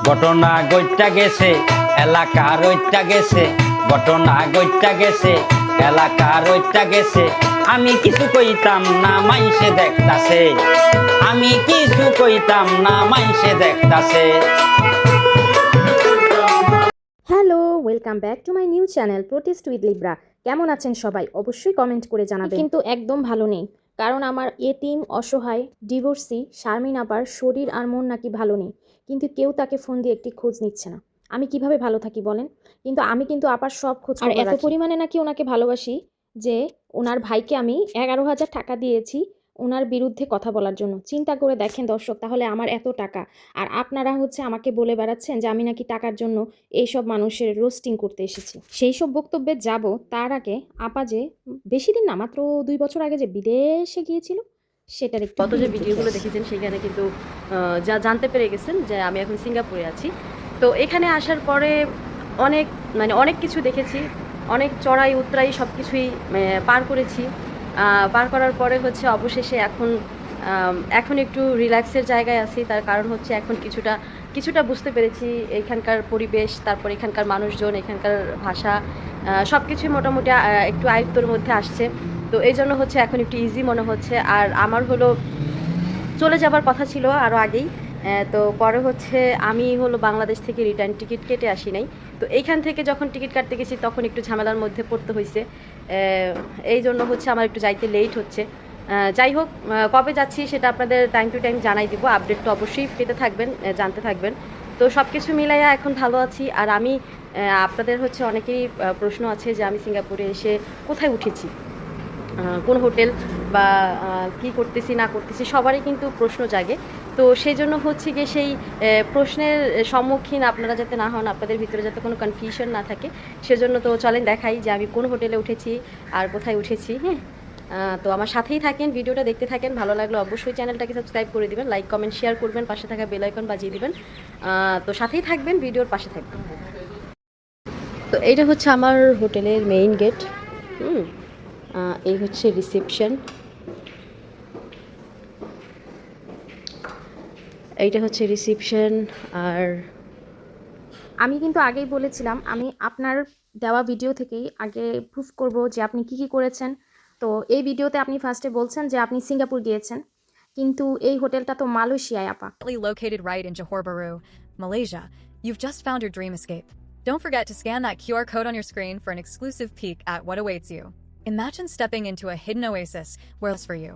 ঘটনা গইটা গেছে এলাকা রইটা গেছে, ঘটনা গইটা গেছে এলাকা রইটা গেছে। আমি কিছু কইতাম না মাইসে দেখতাছে, আমি কিছু কইতাম না মাইসে দেখতাছে। Hello, welcome back to my new channel protest with Libra. কেমন আছেন সবাই? অবশ্যই কমেন্ট করে জানাবেন। কিন্তু একদম ভালো নেই, কারণ আমার এতিম অসহায় ডিভোর্সি শারমিন আপার শরীর আর মন নাকি ভালো নেই, কিন্তু কেউ তাকে ফোন দিয়ে একটি খোঁজ নিচ্ছে না। আমি কিভাবে ভালো থাকি বলেন? কিন্তু আমি কিন্তু আপার সব খোঁজ আর এত পরিমাণে নাকি ওনাকে ভালোবাসি যে ওনার ভাইকে আমি 11,000 টাকা দিয়েছি ওনার বিরুদ্ধে কথা বলার জন্য। চিন্তা করে দেখেন দর্শক, তাহলে আমার এত টাকা, আর আপনারা আমাকে বলে বেড়াচ্ছেন যে আমি নাকি টাকার জন্য এইসব মানুষের রোস্টিং করতে এসেছি। সেই সব বক্তব্যে যাব তার আগে আপা যে বেশি দিন না, মাত্র 2 বছর আগে যে বিদেশে গিয়েছিল সেটার একটু গত যে ভিডিওগুলো দেখেছেন সেখানে কিন্তু যা জানতে পেরে গেছেন যে আমি এখন সিঙ্গাপুরে আছি। তো এখানে আসার পরে অনেক কিছু দেখেছি, অনেক চড়াই উতরাই সব কিছুই পার করেছি। পার করার পরে অবশেষে এখন একটু রিল্যাক্সের জায়গায় আছি। তার কারণ এখন কিছুটা বুঝতে পেরেছি এখানকার পরিবেশ, তারপর এখানকার মানুষজন, এখানকার ভাষা সব কিছুই মোটামুটি একটু আয়ত্তর মধ্যে আসছে। তো এই জন্য এখন একটু ইজি মনে হচ্ছে। আর আমার চলে যাবার কথা ছিল আরও আগেই। তো পরে আমি বাংলাদেশ থেকে রিটার্ন টিকিট কেটে আসি নাই। তো এইখান থেকে যখন টিকিট কাটতে গেছি তখন একটু ঝামেলার মধ্যে পড়তে হয়েছে। এই জন্য আমার একটু যাইতে লেট হচ্ছে। যাই হোক, কবে যাচ্ছি সেটা আপনাদের টাইম টু টাইম জানাই দিব। আপডেট তো অবশ্যই পেতে থাকবেন, জানতে থাকবেন। তো সব কিছু মিলাইয়া এখন ভালো আছি। আর আমি আপনাদের অনেকেরই প্রশ্ন আছে যে আমি সিঙ্গাপুরে এসে কোথায় উঠেছি, কোন হোটেল বা কি করতেছি না করতেছি, সবারই কিন্তু প্রশ্ন জাগে। তো সেই জন্য গিয়ে সেই প্রশ্নের সম্মুখীন আপনারা যাতে না হন, আপনাদের ভিতরে যাতে কোনো কনফিউশন না থাকে, সেজন্য তো চলেন দেখাই যে আমি কোন হোটেলে উঠেছি আর কোথায় উঠেছি। হ্যাঁ, তো আমার সাথেই থাকেন, ভিডিওটা দেখতে থাকেন। ভালো লাগলে অবশ্যই চ্যানেলটাকে সাবস্ক্রাইব করে দিবেন, লাইক কমেন্ট শেয়ার করবেন, পাশে থাকা বেল আইকন বাজিয়ে দিবেন। তো সাথেই থাকবেন, ভিডিওর পাশে থাকবেন। তো এইটা আমার হোটেলের মেইন গেট। এই রিসেপশন, এইটা রিসেপশন। আর আমি কিন্তু আগেই বলেছিলাম আমি আপনার দেওয়া ভিডিও থেকেই আগে প্রুফ করব যে আপনি কি কি করেছেন। তো এই ভিডিওতে আপনি ফার্স্টে বলছেন যে আপনি সিঙ্গাপুর গিয়েছেন, কিন্তু এই হোটেলটা তো মালয়েশিয়ায় আপা। Located right in Johor Bahru, Malaysia, you've just found your dream escape. Don't forget to scan that QR code on your screen for an exclusive peek at what awaits you. Imagine stepping into a hidden oasis where it's for you.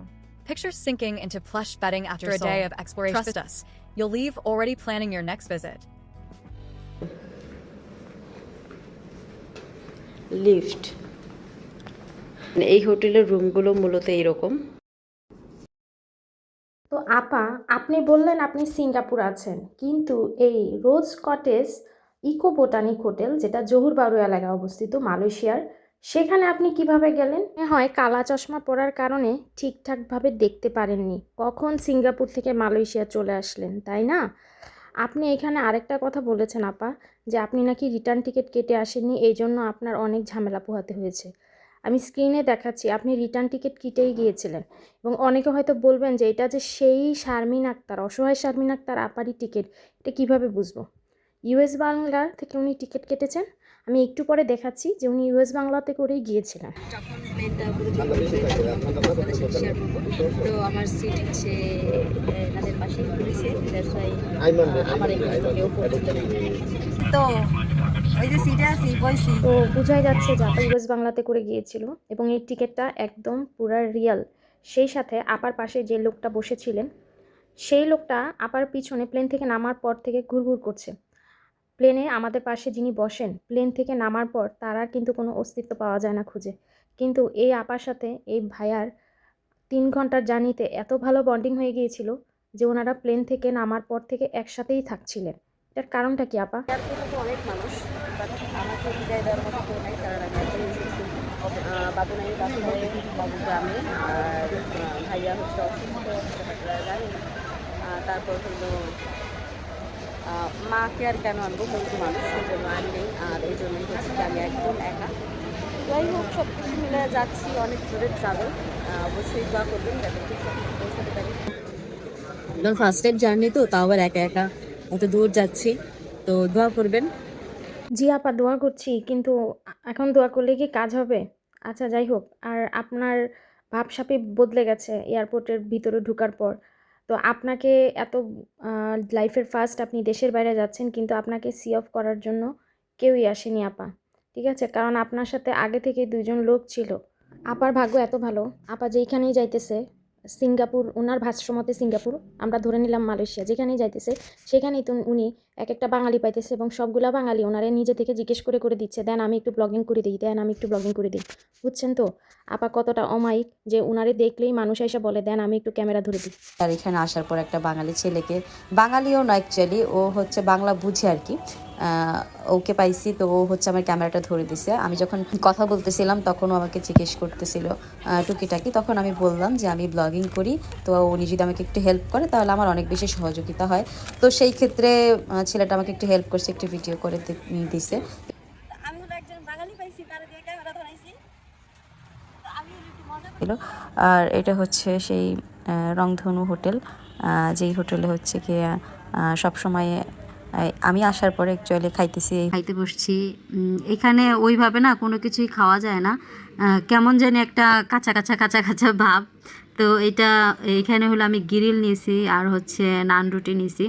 Picture sinking into plush bedding after a day of exploration. Trust us, you'll leave already planning your next visit. Lift, এই হোটেলের রুমগুলো মূলত এইরকম। তো আপা, আপনি বললেন আপনি সিঙ্গাপুর আছেন, কিন্তু এই রোজ কটেজ ইকো বোটানিক হোটেল, যেটা জহুর বারু এলাকায় অবস্থিত মালয়েশিয়ার, সেখানে আপনি কিভাবে গেলেন? হয় কালা চশমা পরার কারণে ঠিকঠাকভাবে দেখতে পারেননি কখন সিঙ্গাপুর থেকে মালয়েশিয়া চলে আসলেন, তাই না? আপনি এখানে আরেকটা কথা বলেছেন আপা, যে আপনি নাকি রিটার্ন টিকিট কেটে আসেননি, এই জন্য আপনার অনেক ঝামেলা পোহাতে হয়েছে। আমি স্ক্রিনে দেখাচ্ছি আপনি রিটার্ন টিকিট কেটেই গিয়েছিলেন, এবং অনেকে হয়তো বলবেন যে এটা যে সেই শারমিন আক্তার, অসহায় শারমিন আক্তার আপারই টিকিট, এটা কিভাবে বুঝবো? ইউএস বাংলা থেকে উনি টিকিট কেটেছেন। আমি একটু পরে দেখাচ্ছি যে উনি ইউএস বাংলাতে করেই গিয়েছিলেন। তো আমার সিট এনাদের পাশেই পড়েছে, তো ওই যে সিটে আছি বলছি। তো বোঝাই যাচ্ছে যে আপা ইউএস বাংলাতে করে গিয়েছিল, এবং এই টিকিটটা একদম পুরা রিয়াল। সেই সাথে আপার পাশে যে লোকটা বসেছিলেন, সেই লোকটা আপার পিছনে প্লেন থেকে নামার পর থেকে ঘুরঘুর করছে। প্লেনে আমাদের পাশে যিনি বসেন, প্লেন থেকে নামার পর তার আর কিন্তু কোনো অস্তিত্ব পাওয়া যায় না খুঁজে। কিন্তু এই আপার সাথে এই ভাইয়ার 3 ঘন্টার জার্নিতে এত ভালো বন্ডিং হয়ে গিয়েছিল যে ওনারা প্লেন থেকে নামার পর থেকে একসাথেই থাকছিলেন। এটার কারণটা কি আপা? অনেক মানুষ, বাট আমাকে বিদায় দেওয়ার মতো কেউ নাই, কারণ আমি এখন এসেছি বাবুনাই বাসায়, বাবু গ্রামে। আর ভাইয়া অসুস্থ, আপনারা জানেন। তারপর মাকে আর কেন আনবো, বন্ধু মানুষ, সেই জন্য আনি নেই। আর এই জন্যই আমি একদম একা। যাই হোক, সব কিছু মিলে যাচ্ছি, অনেক দূরের ট্রাভেল। অবশ্যই দোয়া করবেন যাতে ঠিকঠাক পৌঁছাতে পারি। ফার্স্ট টাইম জার্নি তো, তাও আবার একা একা। অত দূর যাচ্ছি, তো দোয়া করবেন। জি আপা, দোয়া করছি, কিন্তু এখন দোয়া করলে কি কাজ হবে? আচ্ছা যাই হোক, আর আপনার ভাবসাবই বদলে গেছে এয়ারপোর্টের ভিতরে ঢোকার পর। তো আপনাকে এত লাইফের ফার্স্ট আপনি দেশের বাইরে যাচ্ছেন, কিন্তু আপনাকে সি অফ করার জন্য কেউই আসেনি আপা। ঠিক আছে? কারণ আপনার সাথে আগে থেকেই ২ জন লোক ছিল। আপার ভাগ্য এত ভালো, আপা যেইখানেই যাইতেছে, সিঙ্গাপুর, ওনার ভাষ্যমতে সিঙ্গাপুর, আমরা ধরে নিলাম মালয়েশিয়া, যেখানেই যাইতেছে সেখানেই তো উনি এক একটা বাঙালি পাইতেছে, এবং সবগুলা বাঙালি ওনারে নিজে থেকে জিজ্ঞেস করে করে দিচ্ছে, দেন আমি একটু ব্লগিং করে দিই, দেন আমি একটু ব্লগিং করে দিই। বুঝছেন তো আপা কতটা অমায়িক, যে ওনারে দেখলেই মানুষ এসে বলে দেন আমি একটু ক্যামেরা ধরে দিই। আর এখানে আসার পর একটা বাঙালি ছেলেকে, বাঙালিও না অ্যাকচুয়ালি, ও হচ্ছে বাংলা বুঝে আর কি, ওকে পাইছি। তো ও হচ্ছে আমার ক্যামেরাটা ধরে দিছে। আমি যখন কথা বলতেছিলাম তখন ও আমাকে জিজ্ঞেস করতেছিল টুকিটাকি, তখন আমি বললাম যে আমি ব্লগিং করি, তো উনি যদি আমাকে একটু হেল্প করে তাহলে আমার অনেক বেশি সহযোগিতা হয়। তো সেই ক্ষেত্রে ছেলেটা আমাকে একটু হেল্প করছে, একটু ভিডিও করে দিছে। আমি হলো একজন বাঙালি পাইছি, তার দিয়ে ক্যামেরা ধরাইছি, তো আমি একটু মজা ছিল। আর এটা হচ্ছে সেই রংধনু হোটেল, যেই হোটেলে হচ্ছে কি সবসময় আমি আসার পরে অ্যাকচুয়ালি খাইতে বসছি। এখানে ওইভাবে না কোনো কিছুই খাওয়া যায় না, কেমন জানি একটা কাঁচা কাঁচা কাঁচা কাঁচা ভাব। তো এইখানে হলো আমি গ্রিল নিয়েছি আর হচ্ছে নান রুটি নিয়েছি।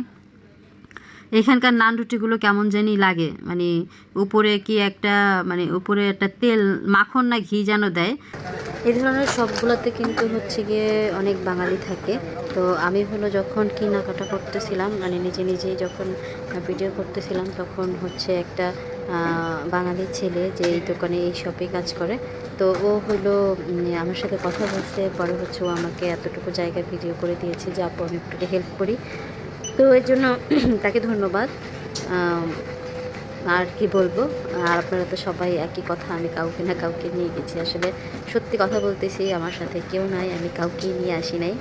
এখানকার নান রুটিগুলো কেমন জানি লাগে, মানে উপরে কি একটা, মানে উপরে একটা তেল মাখন না ঘি যেন দেয়। এই ধরনের সবগুলোতে কিন্তু হচ্ছে গিয়ে অনেক বাঙালি থাকে। তো আমি হলো যখন কেনাকাটা করতেছিলাম, মানে নিজে নিজেই যখন ভিডিও করতেছিলাম, তখন হচ্ছে একটা বাঙালি ছেলে যে এই দোকানে এই শপে কাজ করে, তো ও হলো আমার সাথে কথা বলছে, পরে হচ্ছে ও আমাকে এতটুকু জায়গায় ভিডিও করে দিয়েছে যে আপু আমি একটু হেল্প করি। তো এর জন্য তাকে ধন্যবাদ। আর কি বলবো, আর আপনারা তো সবাই একই কথা, আমি কাউকে না কাউকে নিয়ে গেছি। আসলে সত্যি কথা বলতেছি, আমার সাথে কেউ নাই, আমি কাউকে নিয়ে আসি নাই।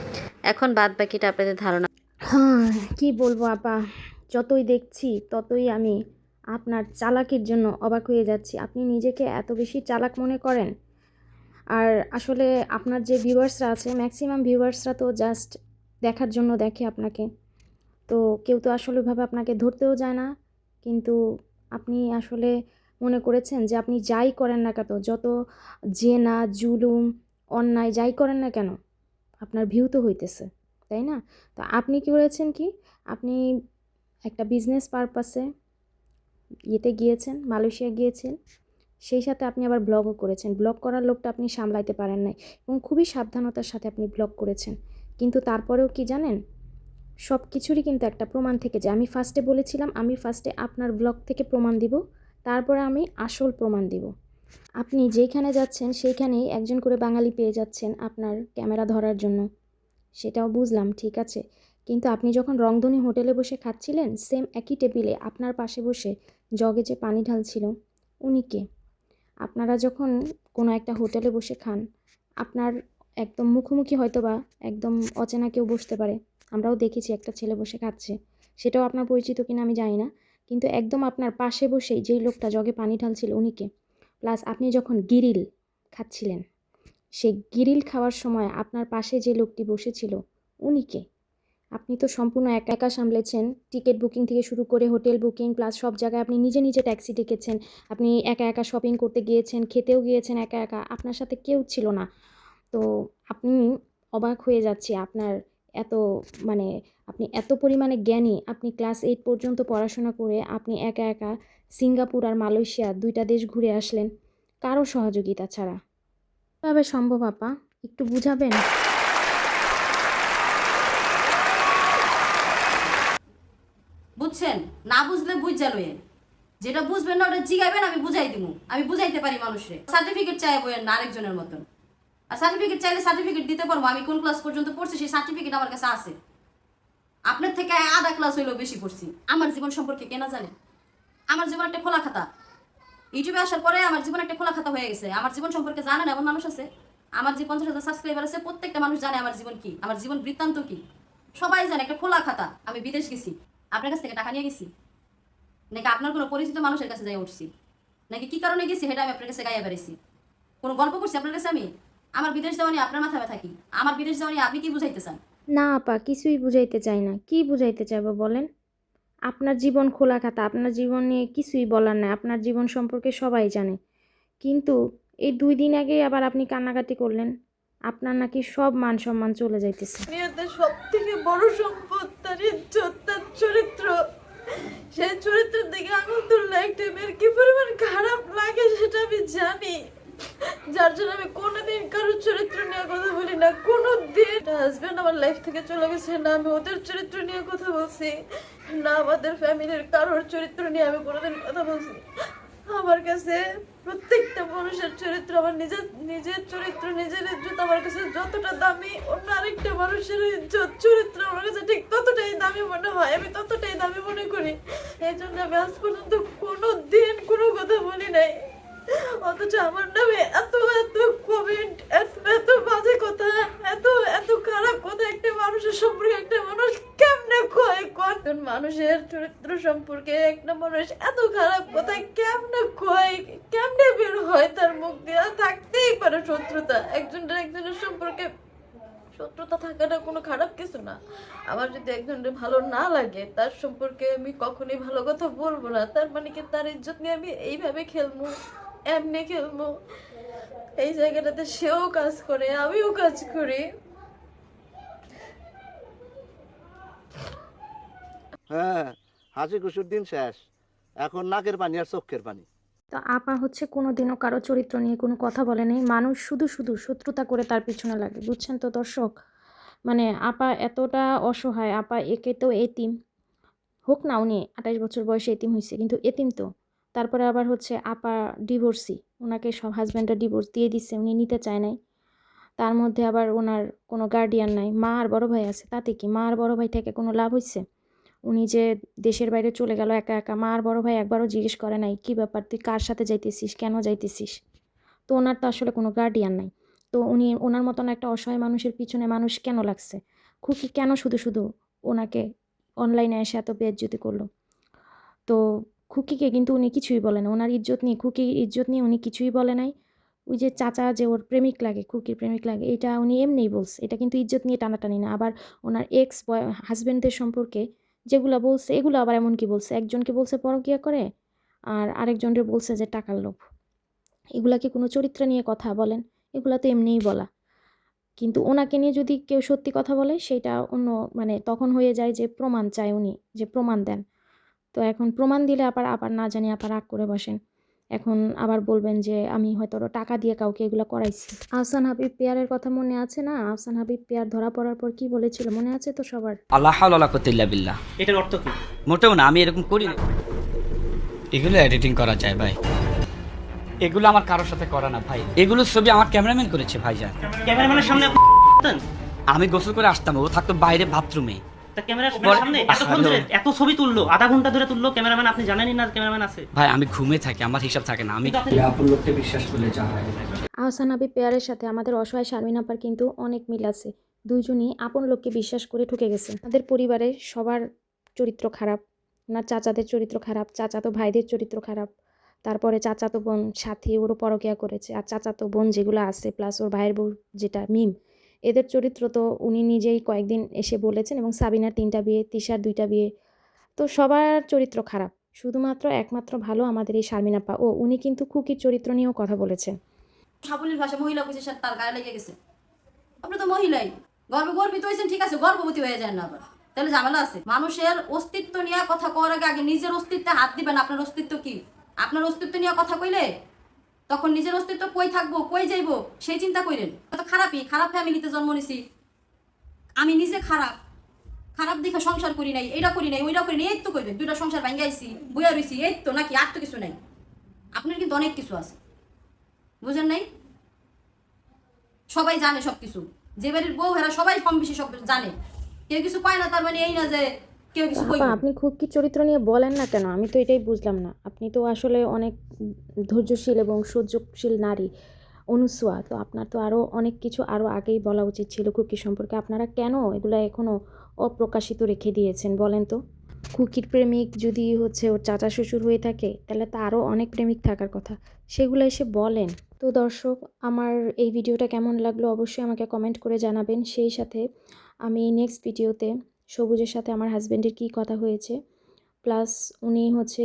এখন বাদ বাকিটা আপনাদের ধারণা। হ্যাঁ, কি বলবো আপা, যতই দেখছি ততই আমি আপনার চালাকির জন্য অবাক হয়ে যাচ্ছি। আপনি নিজেকে এত বেশি চালাক মনে করেন? আর আসলে আপনার যে ভিউয়ার্সরা আছে, ম্যাক্সিমাম ভিউয়ার্সরা তো জাস্ট দেখার জন্য দেখে আপনাকে। তো কেউ তো আসলে ওইভাবে আপনাকে ধরতেও যায় না। কিন্তু আপনি আসলে মনে করেছেন যে আপনি যাই করেন না কেন, যত জেনা, জুলুম, অন্যায় যাই করেন না কেন, আপনার ভিউ তো হইতেছে, তাই না? তো আপনি কি করেছেন, কি আপনি একটা বিজনেস পারপাসে ইয়েতে গিয়েছেন, মালয়েশিয়া গিয়েছেন, সেই সাথে আপনি আবার ব্লগও করেছেন। ব্লগ করার লোকটা আপনি সামলাইতে পারেন নাই, এবং খুবই সাবধানতার সাথে আপনি ব্লগ করেছেন। কিন্তু তারপরেও কি জানেন, সব কিছুরই কিন্তু একটা প্রমাণ থেকে যায়। আমি ফার্স্টে বলেছিলাম আমি ফার্স্টে আপনার ব্লগ থেকে প্রমাণ দিব, তারপরে আমি আসল প্রমাণ দিব। আপনি যেইখানে যাচ্ছেন সেইখানেই একজন করে বাঙালি পেয়ে যাচ্ছেন আপনার ক্যামেরা ধরার জন্য, সেটাও বুঝলাম, ঠিক আছে। কিন্তু আপনি যখন রংধনী হোটেলে বসে খাচ্ছিলেন, সেম একই টেবিলে আপনার পাশে বসে জগে যে পানি ঢালছিল, উনি কে? আপনারা যখন কোনো একটা হোটেলে বসে খান, আপনার একদম মুখোমুখি হয়তো বা একদম অচেনা কেউ বসতে পারে। আমরাও দেখেছি একটা ছেলে বসে খাচ্ছে, সেটাও আপনার পরিচিত কিনা আমি জানি না। কিন্তু একদম আপনার পাশে বসেই যেই লোকটা জগে পানি ঢালছিল, উনি কে? প্লাস আপনি যখন গিরিল খাচ্ছিলেন, সেই গিরিল খাওয়ার সময় আপনার পাশে যে লোকটি বসেছিল, উনি কে? আপনি তো সম্পূর্ণ একা একা সামলেছেন, টিকিট বুকিং থেকে শুরু করে হোটেল বুকিং, প্লাস সব জায়গায় আপনি নিজে নিজে ট্যাক্সি ডেকেছেন, আপনি একা একা শপিং করতে গিয়েছেন, খেতেও গিয়েছেন একা একা, আপনার সাথে কেউ ছিল না। তো আপনি, অবাক হয়ে যাচ্ছি আপনার এত, মানে আপনি এত পরিমাণে জ্ঞানী, আপনি ক্লাস 8 পর্যন্ত পড়াশোনা করে আপনি একা একা সিঙ্গাপুর আর মালয়েশিয়া 2টা দেশ ঘুরে আসলেন কারো সহযোগিতা ছাড়া। কীভাবে সম্ভব আপা, একটু বুঝাবেন? বুঝছেন? না বুঝলে বুঝা লইয়েন, যেটা বুঝবেন না ওটা জিগাইবেন, আমি বুঝাই দিব, আমি বুঝাইতে পারি মানুষরে। সার্টিফিকেট চাই বইয়ের না আরেকজনের মতন, আর সার্টিফিকেট চাইলে সার্টিফিকেট দিতে পারবো, আমি কোন ক্লাস পর্যন্ত পড়ছি সেই সার্টিফিকেট আমার কাছে আছে। আপনার থেকে আধা ক্লাস হইলেও বেশি পড়ছি। আমার জীবন সম্পর্কে কেনা জানে? আমার জীবন একটা খোলা খাতা। ইউটিউবে আসার পরে আমার জীবন একটা খোলা খাতা হয়ে গেছে। আমার জীবন সম্পর্কে জানেন এমন মানুষ আছে? আমার যে 50,000 সাবস্ক্রাইবার আছে, প্রত্যেকটা মানুষ জানে আমার জীবন কি, আমার জীবন বৃত্তান্ত কি, সবাই জানে। একটা খোলা খাতা। আমি বিদেশ গেছি, আপনার কাছ থেকে টাকা নিয়ে গেছি নাকি আপনার কোনো পরিচিত মানুষের কাছে যাই উঠছি, নাকি কি কারণে গেছি সেটা আমি আপনার কাছে গাইয়া বেড়েছি? কোনো গল্প করছি আপনার কাছে আমি? আমার বিদেশ যাওয়া নিয়ে আপনার মাথা ব্যথা কি? আমার বিদেশ যাওয়া নিয়ে আপনি কি বুঝাইতে চান? না আপা, কিছুই বুঝাইতে চাই না। কি বুঝাইতে চাইবো বলেন? আপনার জীবন খোলা খাতা, আপনার জীবন নিয়ে কিছুই বলার নাই, আপনার জীবন সম্পর্কে সবাই জানে। কিন্তু এই 2 দিন আগেই আবার আপনি কান্নাকাটি করলেন, আপনার নাকি সব মান সম্মান চলে যাইতেছে। দুনিয়াতে সব থেকে বড় সম্পদ তার ইজ্জত, তার চরিত্র। সেই চরিত্রের দিকে আঙুল তুললে একটা মেয়ের কি পরিমাণ খারাপ লাগে সেটা আমি জানি, যার জন্য আমি কোনোদিন কারোর চরিত্র নিয়ে কথা বলি না। কোনোদিন হাজবেন্ড আমার লাইফ থেকে চলে গেছে, না আমি ওদের চরিত্র নিয়ে কথা বলছি, না আমাদের ফ্যামিলির কারোর চরিত্র নিয়ে আমি কোনোদিন কথা বলছি। আমার কাছে প্রত্যেকটা মানুষের চরিত্র, আমার নিজের চরিত্র, নিজের ইজ্জত আমার কাছে যতটা দামি, অন্য আরেকটা মানুষের ইজ্জত চরিত্র আমার কাছে ঠিক ততটাই দামি মনে হয়, আমি ততটাই দামি মনে করি। এই জন্য আমি আজ পর্যন্ত কোনো দিন কোনো কথা বলি নাই। অথচ আমার নামে এত এত কমেন্ট, এত এত বাজে কথা, এত এত খারাপ কথা একটা মানুষের সম্পর্কে একটা মানুষ কেমনে কয়? কোন মানুষের চরিত্র সম্পর্কে একটা মানুষ এত খারাপ কথা কেমনে কয়, কেমনে বের হয় তার মুখ দিয়ে? থাকতেই পারে শত্রুতা, একজনের সম্পর্কে শত্রুতা থাকাটা কোনো খারাপ কিছু না। আমার যদি একজনের ভালো না লাগে, তার সম্পর্কে আমি কখনোই ভালো কথা বলবো না। তার মানে কি তার ইজ্জত নিয়ে আমি এইভাবে খেলবো, এমনি খেলবো? এই জায়গাটাতে সেও কাজ করে, আমিও কাজ করি। হ্যাঁ, হাসি খুশির দিন শেষ, এখন নাকের পানি আর চোখের পানি। তো আপা হচ্ছে কোনোদিনও কারো চরিত্র নিয়ে কোনো কথা বলে নাই, মানুষ শুধু শুধু শত্রুতা করে তার পিছনে লাগে, বুঝছেন তো দর্শক? মানে আপা এতটা অসহায়, আপা একে তো এতিম, হোক না উনি 28 বছর বয়সে এতিম হয়েছে, কিন্তু এতিম তো। তারপরে আবার হচ্ছে আপা ডিভোর্সি, ওনাকে সব হাজব্যান্ডরা ডিভোর্স দিয়ে দিচ্ছে, উনি নিতে চায় নাই। তার মধ্যে আবার ওনার কোনো গার্ডিয়ান নাই, মা আর বড় ভাই আছে, তাতে কি মা আর বড় ভাই থেকে কোনো লাভ হয়েছে? উনি যে দেশের বাইরে চলে গেল একা একা, মা আর বড় ভাই একবারও জিজ্ঞেস করে নাই কী ব্যাপার, তুই কার সাথে যাইতেছিস, কেন যাইতেছিস? তো ওনার তো আসলে কোনো গার্ডিয়ান নাই। তো উনি ওনার মতন একটা অসহায় মানুষের পিছনে মানুষ কেন লাগছে? খুকি কেন শুধু শুধু ওনাকে অনলাইনে এসে এত বেইজ্জতি করলো? তো খুকিকে কিন্তু উনি কিছুই বলে না, ওনার ইজ্জত নিয়ে, খুকির ইজ্জত নিয়ে উনি কিছুই বলে নাই। ওই যে চাচা যে ওর প্রেমিক লাগে, খুকির প্রেমিক লাগে, এটা উনি এমনিই বলছে, এটা কিন্তু ইজ্জত নিয়ে টানাটানি না। আবার ওনার এক্স বয় হাজব্যান্ডদের সম্পর্কে যেগুলো বলছে, এগুলো আবার এমন কি বলছে, একজনকে বলছে পরকীয়া করে, আর আরেকজনকে বলছে যে টাকার লোভ। এগুলা কি কোনো চরিত্র নিয়ে কথা বলেন? এগুলা তো এমনিই বলা। কিন্তু ওনাকে নিয়ে যদি কেউ সত্যি কথা বলে, সেটা অন্য, মানে তখন হয়ে যায় যে প্রমাণ চায় উনি, যে প্রমাণ দেন। তো এখন প্রমাণ দিলে আবার আবার না জানি আবার রাগ করে বসেন। এখন আবার বলবেন যে আমি হয়তো টাকা দিয়ে কাউকে এগুলো করাইছি। আহসান হাবিব পেয়ারের কথা মনে আছে না? আহসান হাবিব পেয়ার ধরা পড়ার পর কি বলেছিল মনে আছে তো সবার? আল্লাহ হাওলা ওয়ালা কুওয়াতা ইল্লা বিল্লাহ। এটার অর্থ কি? মোটেও না, আমি এরকম করি না। এগুলো এডিটিং করা যায় ভাই, এগুলো আমার কারোর সাথে করা না ভাই, এগুলো ছবি আমার ক্যামেরাম্যান করেছে ভাইজান। ক্যামেরাম্যানের সামনে আমি গোসল করে আসতাম, ও থাকতো বাইরে বাথরুমে। ক্যামেরার সামনে এতক্ষণ ধরে এত ছবি তুললো, আধা ঘন্টা ধরে তুললো, ক্যামেরাম্যান আপনি জানেনই না ক্যামেরাম্যান আছে? ভাই আমি ঘুমে থাকি, আমার হিসাব থাকে না। আমি আপন লোককে বিশ্বাস করলে যা হয়। আহসান হাবিব পেয়ারের সাথে আমাদের অসহায় শারমিন আপার কিন্তু অনেক মিল আছে। দুইজনই আপন লোককে বিশ্বাস করে ঠকে গেছে। আমাদের পরিবারে সবার চরিত্র খারাপ, ওনার চাচাদের চরিত্র খারাপ, চাচাতো ভাইদের চরিত্র খারাপ, তারপরে চাচাতো বোন সাথী, ওরও পরকীয়া করেছে, আর চাচাতো বোন যেগুলো আছে প্লাস ওর ভাইয়ের বউ যেটা মিম, এদের চরিত্র তো উনি নিজেই কয়েকদিন এসে বলেছেন। এবং সাবিনার 3টা বিয়ে, তিশার 2টা বিয়ে, তো সবার চরিত্র খারাপ, শুধুমাত্র একমাত্র ভালো আমাদের এই শারমিন আপা। ও উনি কিন্তু খুকির চরিত্র নিয়েও কথা বলেছেন। সাবলীল ভাষা মহিলা কইছে সাথে তার গায়ে লেগে গেছে। আপনি তো মহিলাই, গর্বিত হয়েছেন, ঠিক আছে, গর্ভবতী হয়ে যায় না আবার, তাহলে ঝামেলা আছে। মানুষের অস্তিত্ব নিয়ে কথা কওয়ার আগে আগে নিজের অস্তিত্বে হাত দিবেন। আপনার অস্তিত্ব কি? আপনার অস্তিত্ব নিয়ে কথা কইলে তখন নিজের অস্তিত্ব কই থাকবো, কই যাইবো সেই চিন্তা করেন। তো খারাপই, খারাপ ফ্যামিলিতে জন্ম নিছি, আমি নিজে খারাপ দেখে সংসার করি নাই, এটা করি নাই, ওইটা করি নাই, এই তো করবেন। 2টা সংসার ভাঙ্গা আইছি, বইয়া রইছি, এই তো নাকি? আর তো কিছু নাই। আপনার কিন্তু অনেক কিছু আছে, বুঝেন নাই? সবাই জানে সবকিছু, যে বাড়ির বউ এরা সবাই কম বেশি সব জানে, কেউ কিছু পায় না তার মানে এই না যে কেউ কিছু কইবে। আপা আপনি খুকির চরিত্র নিয়ে বলেন না কেন? আমি তো এটাই বুঝলাম না। আপনি তো আসলে অনেক ধৈর্যশীল এবং সহ্যশীল নারী, অনুসুয়া, তো আপনার তো আরও অনেক কিছু আরও আগেই বলা উচিত ছিল খুকি সম্পর্কে। আপনারা কেন এগুলো এখনও অপ্রকাশিত রেখে দিয়েছেন বলেন তো? খুকির প্রেমিক যদি হচ্ছে ওর চাচা শ্বশুর হয়ে থাকে, তাহলে তো আরও অনেক প্রেমিক থাকার কথা, সেগুলো এসে বলেন। তো দর্শক, আমার এই ভিডিওটা কেমন লাগলো অবশ্যই আমাকে কমেন্ট করে জানাবেন। সেই সাথে আমি নেক্সট ভিডিওতে সবুজের সাথে আমার হাজব্যান্ডের কী কথা হয়েছে প্লাস উনি হচ্ছে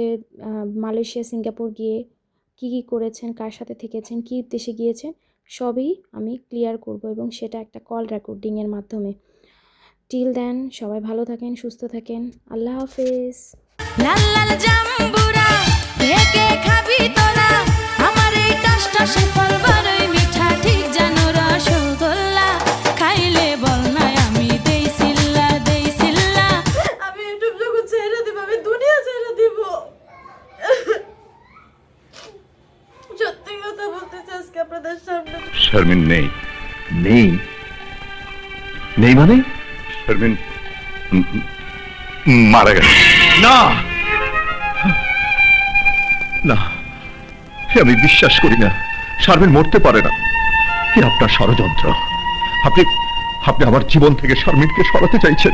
মালয়েশিয়া সিঙ্গাপুর গিয়ে কী কী করেছেন, কার সাথে থেকেছেন, কী উদ্দেশ্যে গিয়েছেন, সবই আমি ক্লিয়ার করব এবং সেটা একটা কল রেকর্ডিংয়ের মাধ্যমে। টিল দেন সবাই ভালো থাকেন, সুস্থ থাকেন, আল্লাহ হাফেজ। লাল লাল জাম্বুরা কে খাবি তোরা, আমার এই টাসটা সে ফল বড়ই মিঠা, ঠিক জানো রসগোল্লা খাইলে বল না আমি দেই সিল্লা দেই সিল্লা। আমি ইউটিউব জগৎ ছেড়ে দিব, আমি দুনিয়া ছেড়ে দিব। সত্যি কথা বলতেছি আজকে আপনাদের সামনে। শারমিন নেই নেই নেই মানে শারমিন মারা গেছে। না না, আমি বিশ্বাস করি না, শারমিন মরতে পারে না। কি আপনার ষড়যন্ত্র? আপনি আমার জীবন থেকে শারমিনকে সরাতে চাইছেন।